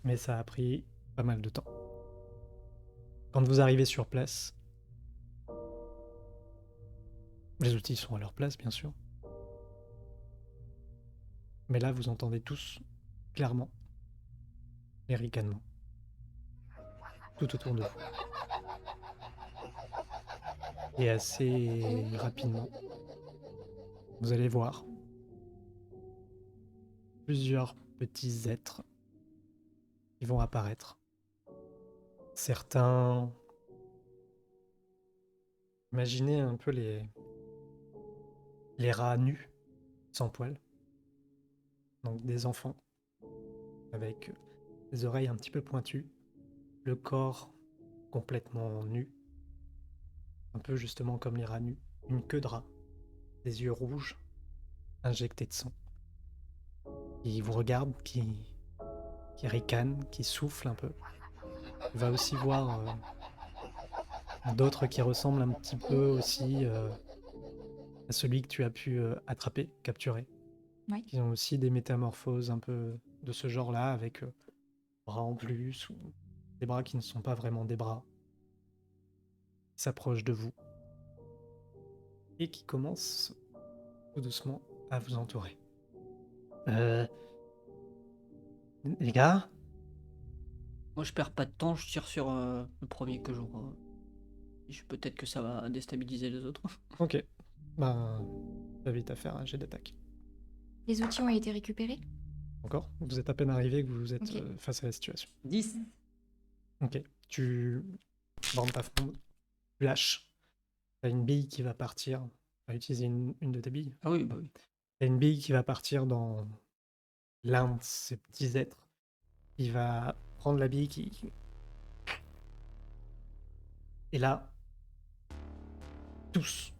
mais ça a pris pas mal de temps. Quand vous arrivez sur place, les outils sont à leur place, bien sûr. Mais là, vous entendez tous clairement les ricanements tout autour de vous. Et assez rapidement, vous allez voir plusieurs petits êtres qui vont apparaître. Certains... Imaginez un peu les rats nus, sans poils. Donc des enfants, avec des oreilles un petit peu pointues, le corps complètement nu, un peu justement comme les rats nus, une queue de rat, des yeux rouges, injectés de sang. Qui vous regarde, qui ricane, qui souffle un peu. Tu vas aussi voir d'autres qui ressemblent un petit peu aussi à celui que tu as pu attraper, capturer. Oui. Qui ont aussi des métamorphoses un peu de ce genre-là, avec bras en plus, ou des bras qui ne sont pas vraiment des bras. Qui s'approchent de vous. Et qui commencent tout doucement à vous entourer. Les gars? Moi, je perds pas de temps. Je tire sur le premier que j'aurai. Peut-être que ça va déstabiliser les autres. Ok. Ben, ça vite à faire un jet d'attaque. Les outils ont été récupérés? Encore? Vous êtes à peine arrivé que vous êtes Ok. face à la situation. 10. Ok. Tu bandes ta fronde, tu lâches. T'as une bille qui va partir. Tu vas utiliser une de tes billes. Ah oui, bah oui. T'as une bille qui va partir dans l'un de ces petits êtres. Il va prendre la bille qui Et là, tous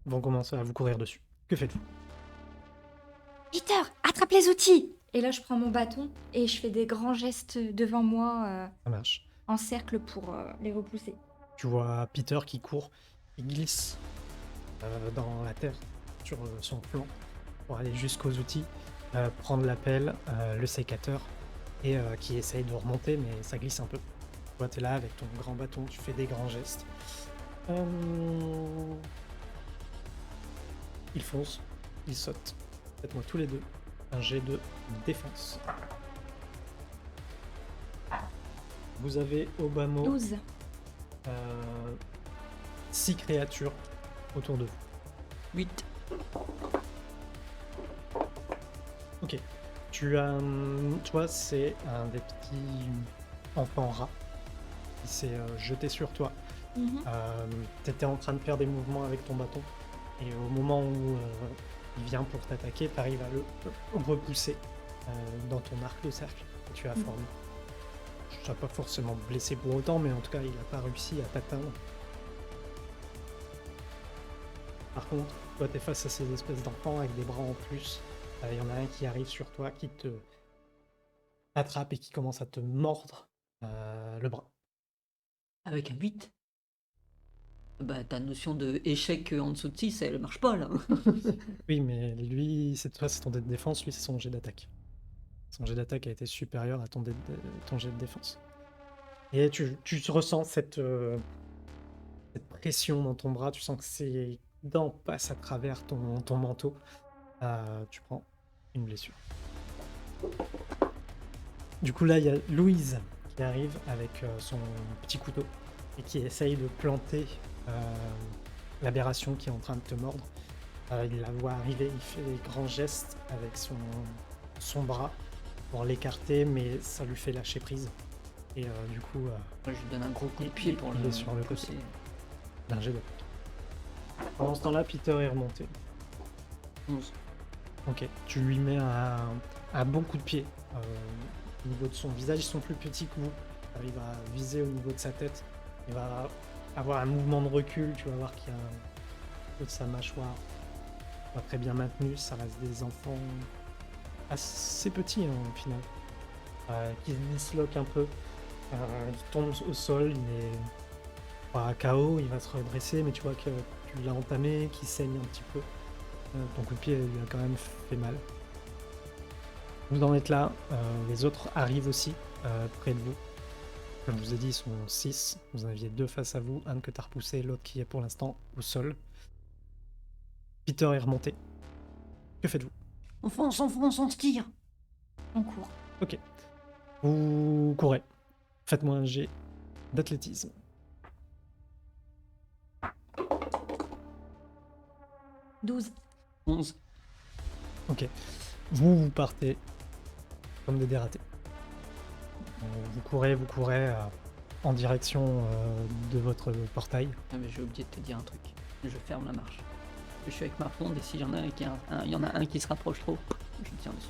vont commencer à vous courir dessus. Que faites-vous? Peter, attrape les outils! Et là, je prends mon bâton et je fais des grands gestes devant moi Ça marche. en cercle pour les repousser. Tu vois Peter qui court, il glisse dans la terre sur son flanc pour aller jusqu'aux outils, prendre la pelle, le sécateur et qui essaye de remonter, mais ça glisse un peu. Toi, tu es là avec ton grand bâton, tu fais des grands gestes. Il fonce, il saute. Faites-moi tous les deux un jet de défense. Vous avez au bas mot 12. 6 créatures autour de vous. 8. Ok. Toi, c'est un des petits enfants rats qui s'est jeté sur toi. Mhm. T'étais en train de faire des mouvements avec ton bâton et au moment où il vient pour t'attaquer, t'arrives à le repousser dans ton arc de cercle que tu as formé. Je t'ai pas forcément blessé pour autant, mais en tout cas, il n'a pas réussi à t'atteindre. Par contre, toi, t'es face à ces espèces d'enfants avec des bras en plus. Il y en a un qui arrive sur toi, qui te attrape et qui commence à te mordre le bras. Avec un 8. Bah, ta notion de échec en dessous de 6, elle marche pas là. Oui, mais lui, toi, c'est ton dé de défense, lui, c'est son jet d'attaque. Son jet d'attaque a été supérieur à ton jet de défense. Et tu ressens cette pression dans ton bras, tu sens que ses dents passent à travers ton manteau. Tu prends une blessure. Du coup, là, il y a Louise qui arrive avec son petit couteau et qui essaye de planter l'aberration qui est en train de te mordre. Il la voit arriver, il fait des grands gestes avec son bras pour l'écarter, mais ça lui fait lâcher prise. Et du coup, Moi, je lui donne un gros coup de pied pour il le est sur le côté. pousser. d'un jet d'attaque. Pendant ce temps-là, Peter est remonté. 11. Ok, tu lui mets un bon coup de pied au niveau de son visage. Ils sont plus petits que vous. Il va viser au niveau de sa tête. Il va avoir un mouvement de recul. Tu vas voir qu'il y a un peu de sa mâchoire pas très bien maintenue. Ça reste des enfants assez petits hein, au final. Qui se disloquent un peu. Il tombe au sol. Il est pas KO. Il va se redresser. Mais tu vois que tu l'as entamé, qu'il saigne un petit peu. Ton coup de pied lui a quand même fait mal. Vous en êtes là, les autres arrivent aussi près de vous. Comme je vous ai dit, ils sont 6. Vous en aviez 2 face à vous, un que tu as repoussé, l'autre qui est pour l'instant au sol. Peter est remonté. Que faites-vous? On fonce, on tire. On court. Ok. Vous courez. Faites-moi un jet d'athlétisme. 12. 11. Ok. Vous partez comme des dératés. Vous courez en direction de votre portail. Ah, mais j'ai oublié de te dire un truc. Je ferme la marche. Je suis avec ma fronde et s'il y en a il y en a un qui se rapproche trop, je tiens dessus.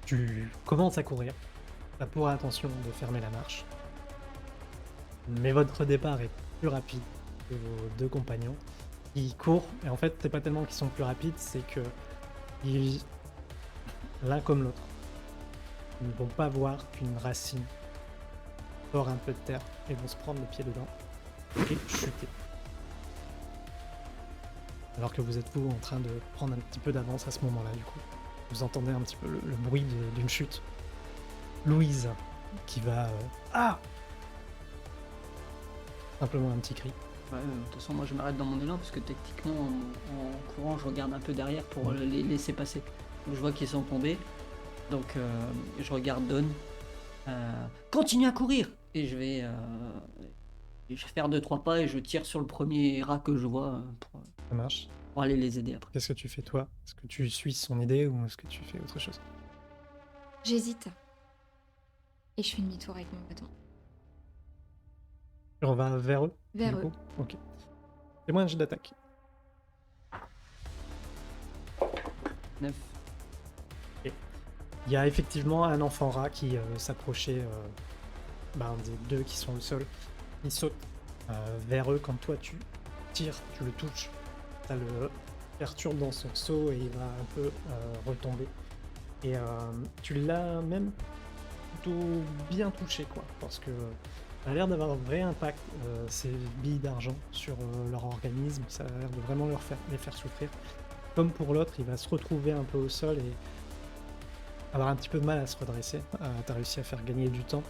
Tu commences à courir. Tu as pour intention de fermer la marche. Mais votre départ est plus rapide que vos 2 compagnons. Ils courent, et en fait, c'est pas tellement qu'ils sont plus rapides, c'est que l'un comme l'autre, ils ne vont pas voir qu'une racine sort un peu de terre et vont se prendre le pied dedans et chuter. Alors que vous êtes vous en train de prendre un petit peu d'avance à ce moment-là, du coup. Vous entendez un petit peu le bruit d'une chute. Louise qui va... Simplement un petit cri. Ouais, de toute façon, moi je m'arrête dans mon élan parce que techniquement, en courant, je regarde un peu derrière pour les laisser passer. Donc je vois qu'ils sont tombés. Donc je regarde Dawn. Continue à courir! Et je vais faire 2-3 pas et je tire sur le premier rat que je vois Ça marche. pour aller les aider après. Qu'est-ce que tu fais toi? Est-ce que tu suis son idée ou est-ce que tu fais autre chose? J'hésite. Et je fais demi-tour avec mon bâton. On va vers eux? Vers du eux. coup ok. Fais-moi un jet d'attaque. 9. Il y a effectivement un enfant rat qui s'approchait des 2 qui sont au sol. Il saute vers eux quand toi tu tires, tu le touches. Ça le perturbe dans son saut et il va un peu retomber. Et tu l'as même plutôt bien touché, quoi, parce que ça a l'air d'avoir un vrai impact, ces billes d'argent sur leur organisme. Ça a l'air de vraiment les faire souffrir. Comme pour l'autre, il va se retrouver un peu au sol et avoir un petit peu de mal à se redresser. Tu as réussi à faire gagner du temps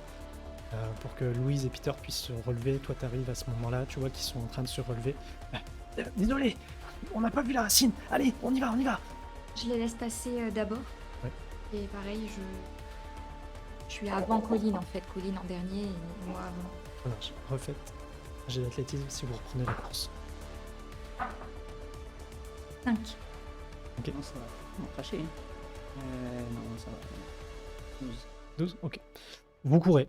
pour que Louise et Peter puissent se relever. Toi, tu arrives à ce moment-là, tu vois qu'ils sont en train de se relever. Désolé, on n'a pas vu la racine. Allez, on y va, on y va. Je les laisse passer d'abord. Ouais. Et pareil, je suis avant Colline en fait. Colline en dernier et moi avant. Ça marche. Refaites un jet d'athlétisme si vous reprenez la course. 5. Non, ça va. On va cracher. Non, ça va. 12. 12. Ok. Vous courez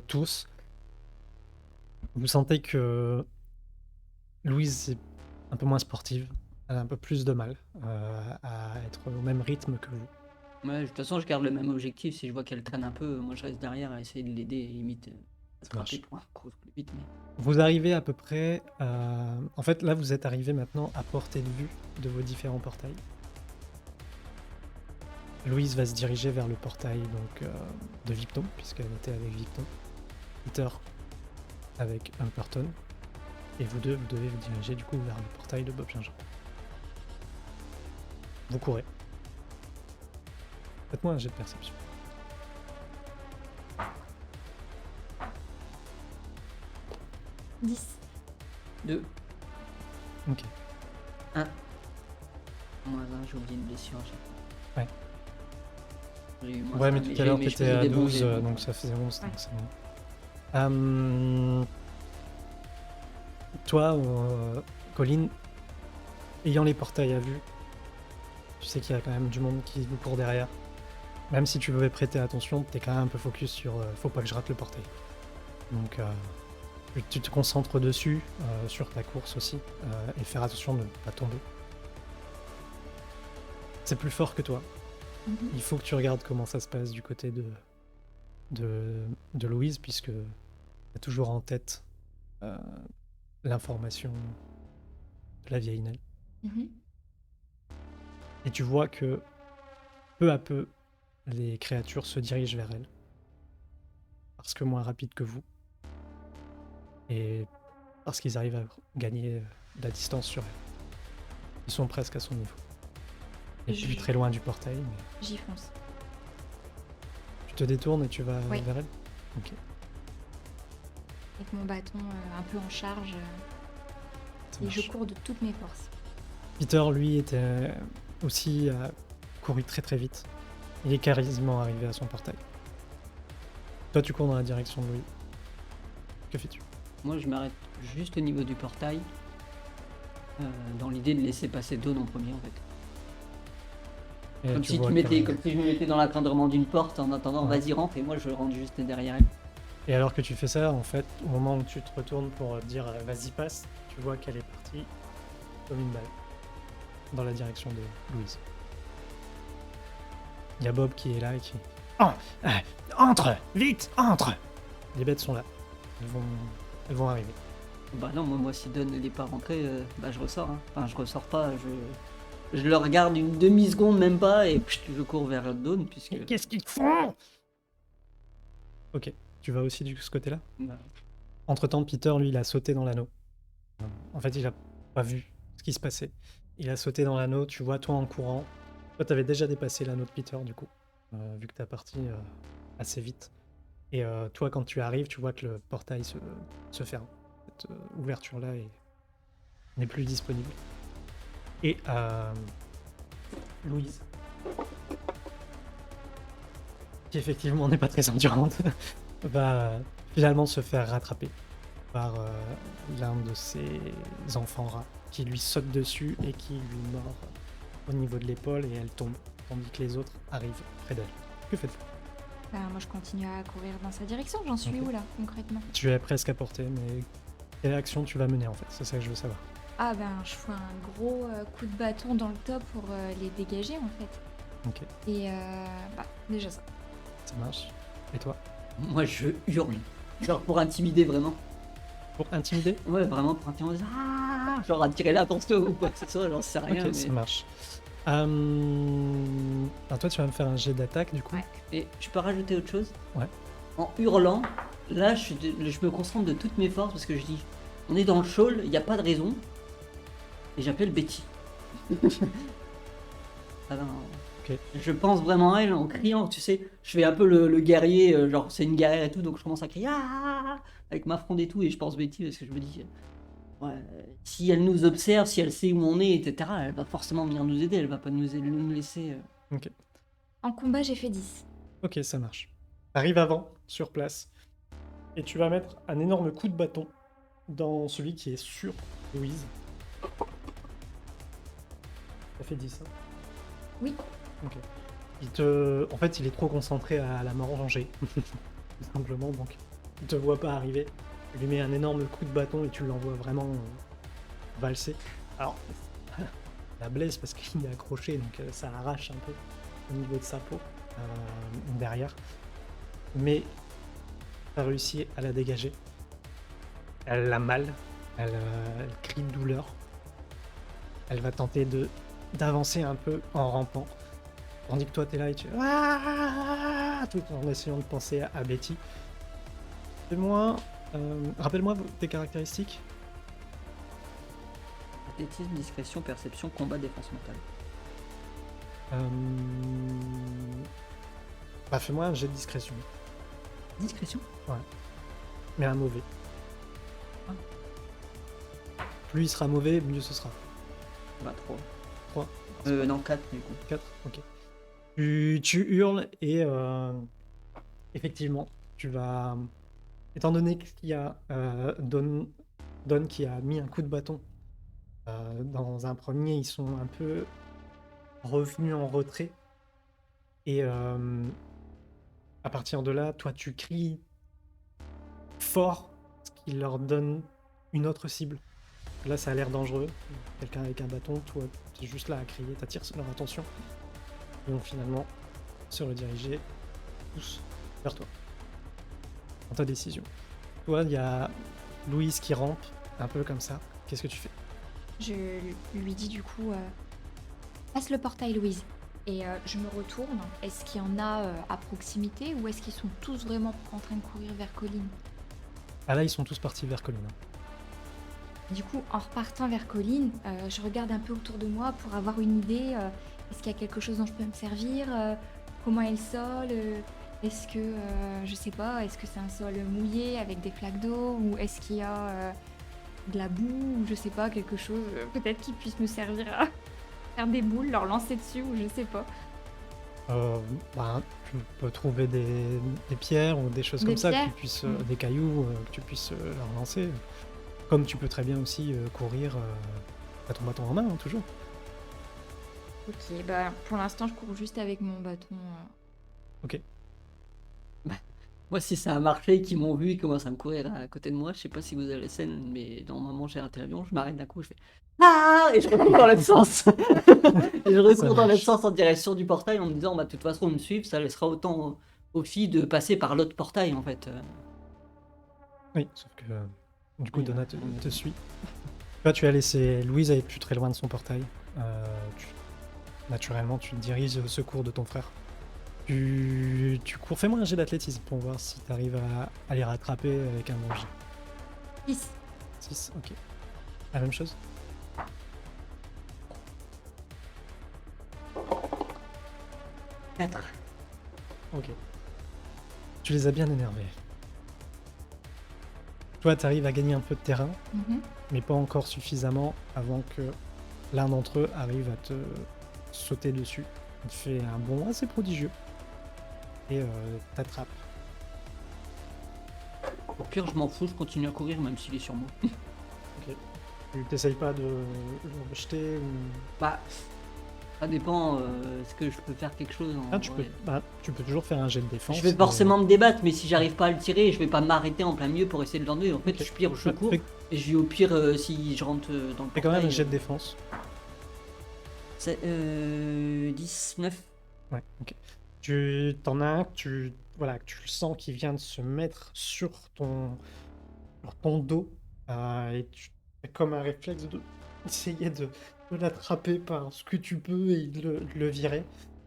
tous. Vous sentez que Louise est un peu moins sportive. Elle a un peu plus de mal à être au même rythme que vous. Ouais, de toute façon, je garde le même objectif. Si je vois qu'elle traîne un peu, moi je reste derrière à essayer de l'aider et limite Ça marche. attraper pour courir plus vite. Mais... Vous arrivez à peu près... En fait, là, vous êtes arrivé maintenant à portée de vue de vos différents portails. Louise va se diriger vers le portail donc, de Vipton, puisqu'elle était avec Vipton. Peter avec Humperton. Et vous deux, vous devez vous diriger du coup vers le portail de Bob Gingerbread. Vous courez. Faites-moi un jet de perception. 10. 2. Ok. 1. Moins 1, j'ai oublié une blessure. Ouais. J'ai eu moins Ouais, un, mais tout à l'heure, je t'étais faisais à des bons 12, jets, donc ça faisait 11, Ouais. donc c'est bon. Toi, Colline, ayant les portails à vue, tu sais qu'il y a quand même du monde qui vous court derrière. Même si tu veux prêter attention, t'es quand même un peu focus sur faut pas que je rate le portail. Donc tu te concentres dessus, sur ta course aussi, et faire attention de ne pas tomber. C'est plus fort que toi. Mhm. Il faut que tu regardes comment ça se passe du côté de Louise, puisque t'as toujours en tête l'information de la vieille Nell. Mhm. Et tu vois que peu à peu, les créatures se dirigent vers elle. Parce que moins rapides que vous. Et parce qu'ils arrivent à gagner de la distance sur elle. Ils sont presque à son niveau. Et Je- puis très loin du portail, mais J'y fonce. tu te détournes et tu vas Oui. vers elle. Ok, Avec mon bâton un peu en charge. ça Et je marche. cours de toutes mes forces. Peter, lui, était aussi couru très très vite. Il est quasiment arrivé à son portail. Toi, tu cours dans la direction de Louis. Que fais-tu? Moi, je m'arrête juste au niveau du portail, dans l'idée de laisser passer Dawn en premier en fait. Et Comme tu si, vois comme qu'elle- si je me mettais dans l'encadrement d'une porte en attendant, Ouais. vas-y rentre et moi je rentre juste derrière elle. Et alors que tu fais ça, en fait, au moment où tu te retournes pour dire vas-y passe, tu vois qu'elle est partie comme une balle dans la direction de Louise. Il y a Bob qui est là et qui... Oh, entre, vite, entre. Les bêtes sont là. Elles vont arriver. Bah non, moi si Dawn n'est pas rentrée, bah je ressors. Hein. Enfin, je ressors pas, je le regarde une demi-seconde, même pas, et je cours vers Dawn puisque. Mais qu'est-ce qu'ils font? Ok, tu vas aussi de ce côté-là? Bah, Entre-temps, Peter, lui, il a sauté dans l'anneau. En fait, il a pas vu ce qui se passait. Il a sauté dans l'anneau, tu vois, toi en courant. Toi, t'avais déjà dépassé l'anneau de Peter, du coup, vu que t'es parti assez vite. Et toi, quand tu arrives, tu vois que le portail se ferme. Cette ouverture-là n'est plus disponible. Et Louise, qui effectivement n'est pas très endurante, va finalement se faire rattraper par l'un de ses enfants rats qui lui saute dessus et qui lui mord au niveau de l'épaule et elle tombe, tandis que les autres arrivent près d'elle. Que faites-vous? Bah, moi, je continue à courir dans sa direction. J'en suis Ok. où là, concrètement? Tu es presque à portée, mais quelle action tu vas mener en fait? C'est ça que je veux savoir. Ah ben, je fais un gros coup de bâton dans le top pour les dégager en fait. Ok, Et bah, déjà ça. ça marche. Et toi? moi je hurle, genre pour intimider vraiment. Pour intimider? Ouais, vraiment pour intimider. Ah, genre attirer l'attention ou quoi que ce soit, j'en sais rien. Ok, ça Mais... marche. Toi, tu vas me faire un jet d'attaque du coup. Ouais. Et je peux rajouter autre chose? Ouais. En hurlant, là je me concentre de toutes mes forces parce que je dis on est dans le shoal, il n'y a pas de raison. Et j'appelle Betty. Ah non. Ok. Je pense vraiment à elle en criant, tu sais. Je fais un peu le guerrier, genre c'est une guerrière et tout, donc je commence à crier ah avec ma fronde et tout, et je pense Betty parce que je me dis, ouais, si elle nous observe, si elle sait où on est, etc., elle va forcément venir nous aider, elle va pas nous laisser. Ok. En combat, j'ai fait 10. Ok, ça marche. T'arrives avant, sur place, et tu vas mettre un énorme coup de bâton dans celui qui est sur Louise. Ça fait 10, hein? Oui. Ok. En fait, il est trop concentré à la manger, tout simplement, donc il te voit pas arriver. Tu lui mets un énorme coup de bâton et tu l'envoies vraiment valser. Alors, la blesse parce qu'il est accroché, donc ça arrache un peu au niveau de sa peau derrière. Mais tu as réussi à la dégager. Elle a mal, elle crie de douleur. Elle va tenter d'avancer un peu en rampant. Tandis que toi, tu es là et tu tout en essayant de penser à Betty. Rappelle-moi tes caractéristiques. Athlétisme, discrétion, perception, combat, défense mentale. Fais-moi un jet de discrétion. Discrétion? Mais un mauvais. Plus il sera mauvais, mieux ce sera. Bah 3. 3. Non, 4 du coup. 4, ok. Tu hurles et effectivement, tu vas... Étant donné qu'il y a Don qui a mis un coup de bâton dans un premier, ils sont un peu revenus en retrait. Et à partir de là, toi, tu cries fort, ce qui leur donne une autre cible. Là, ça a l'air dangereux. Quelqu'un avec un bâton, toi, tu es juste là à crier, t'attires leur attention. Ils vont finalement se rediriger tous vers toi. Dans ta décision. Toi, il y a Louise qui rampe, un peu comme ça. Qu'est-ce que tu fais? Je lui dis du coup, passe le portail, Louise. Et je me retourne. Est-ce qu'il y en a à proximité ou est-ce qu'ils sont tous vraiment en train de courir vers Colline? Ah là, ils sont tous partis vers Colline. Du coup, en repartant vers Colline, je regarde un peu autour de moi pour avoir une idée. Est-ce qu'il y a quelque chose dont je peux me servir? Comment est le sol? Est-ce que, je sais pas, est-ce que c'est un sol mouillé avec des flaques d'eau? Ou est-ce qu'il y a de la boue? Ou je sais pas, quelque chose peut-être qui puisse me servir à faire des boules, leur lancer dessus ou je sais pas. Tu peux trouver des pierres ou des choses Des comme ça, que pierres? tu puisses, des cailloux, que tu puisses leur lancer. Comme tu peux très bien aussi courir à ton bâton en main, hein, toujours. Ok, bah pour l'instant je cours juste avec mon bâton. Ok. Moi, si ça a marché, qu'ils m'ont vu, ils commencent à me courir à côté de moi. Je sais pas si vous avez la scène, mais normalement, j'ai l'interview. Je m'arrête d'un coup, je fais ah et je recours dans l'autre sens. Et je recours dans l'autre marche. sens en direction du portail en me disant, bah, de toute façon, me suivre, ça laissera autant aux filles de passer par l'autre portail, en fait. Oui, sauf que du coup, Oui, Donna bah, te suit. Toi, tu as laissé Louise, elle est plus très loin de son portail. Naturellement, tu te diriges au secours de ton frère. Tu cours, fais-moi un jet d'athlétisme pour voir si tu arrives à les rattraper avec un bon jet. 6. 6, ok. La même chose? Quatre. Ok. Tu les as bien énervés. Toi, tu arrives à gagner un peu de terrain, mais pas encore suffisamment avant que l'un d'entre eux arrive à te sauter dessus. Il te fait un bond assez prodigieux et t'attrape. Au pire, je m'en fous, je continue à courir, même s'il est sur moi. Ok. Tu t'essayes pas de le jeter ou... Bah, ça dépend. Est-ce que je peux faire quelque chose en tu vrai. tu peux toujours faire un jet de défense. Je vais forcément me débattre, mais si j'arrive pas à le tirer, je vais pas m'arrêter en plein milieu pour essayer de l'enlever. En fait, Ok. je cours, et je vais au pire si je rentre dans le Fais quand même un portail. jet de défense. C'est 19. Ouais, ok. Tu t'en as un que tu le sens qui vient de se mettre sur ton dos Et tu as comme un réflexe de essayer de l'attraper par ce que tu peux et de le virer.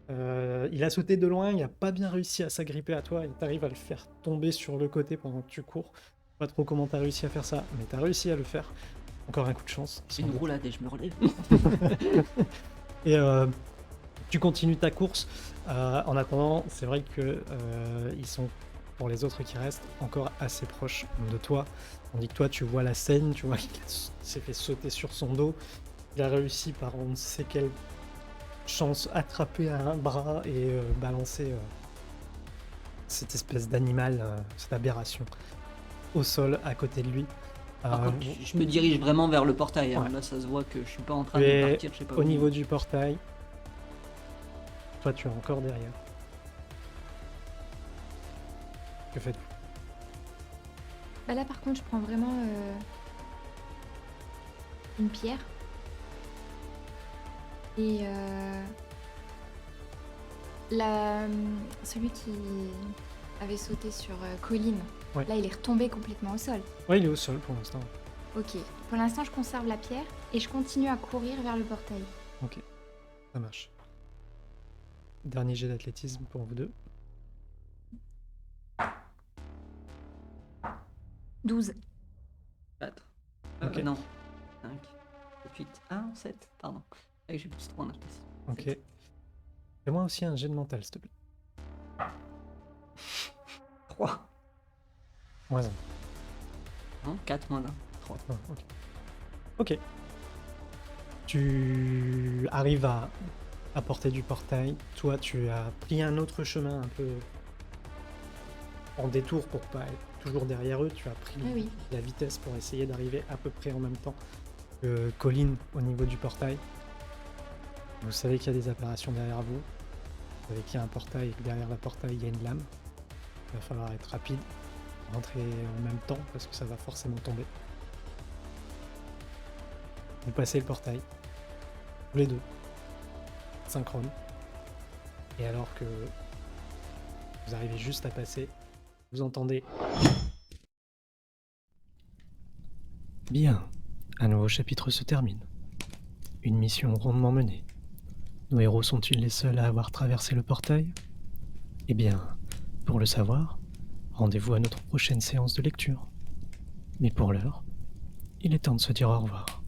Il a sauté de loin, il a pas bien réussi à s'agripper à toi et tu arrives à le faire tomber sur le côté pendant que tu cours. Pas trop comment tu as réussi à faire ça, mais tu as réussi à le faire. Encore un coup de chance, sans Une doute. roulade et je me relève. Et tu continues ta course. En attendant, c'est vrai que ils sont, pour les autres qui restent, encore assez proches de toi. Tandis que toi, tu vois la scène, tu vois qu'il s'est fait sauter sur son dos. Il a réussi par on ne sait quelle chance attraper un bras et balancer cette espèce d'animal, cette aberration, au sol à côté de lui. Par contre, Vous- je me dirige vraiment vers le portail. Hein. Ouais. Là, ça se voit que je suis pas en train tu de es partir, je sais pas au où. niveau du portail. Toi, tu es encore derrière. Que faites-vous? Bah là, par contre, je prends vraiment une pierre. Et celui qui avait sauté sur Colline, Ouais. là, il est retombé complètement au sol. Ouais, il est au sol pour l'instant. Ok. Pour l'instant, je conserve la pierre et je continue à courir vers le portail. Ok, ça marche. Dernier jet d'athlétisme pour vous deux. 12. 4. Ok. Non. 5. 8. 1, 7. Pardon. Et j'ai plus 3 en athlétisme. Ok. Fais-moi aussi un jet de mental, s'il te plaît. 3. Moins un. Non, 4 moins 1. 3. Ah, ok. Ok. Tu arrives à portée du portail. Toi, tu as pris un autre chemin un peu en détour pour pas être toujours derrière eux. Tu as pris Ah oui. la vitesse pour essayer d'arriver à peu près en même temps que Colline au niveau du portail. Vous savez qu'il y a des apparitions derrière vous. Vous savez qu'il y a un portail et que derrière le portail, il y a une lame. Il va falloir être rapide, rentrer en même temps parce que ça va forcément tomber. Vous passez le portail, tous les deux, synchrone. Et alors que vous arrivez juste à passer, vous entendez. Bien, un nouveau chapitre se termine. Une mission rondement menée. Nos héros sont-ils les seuls à avoir traversé le portail? Eh bien, pour le savoir, rendez-vous à notre prochaine séance de lecture. Mais pour l'heure, il est temps de se dire au revoir.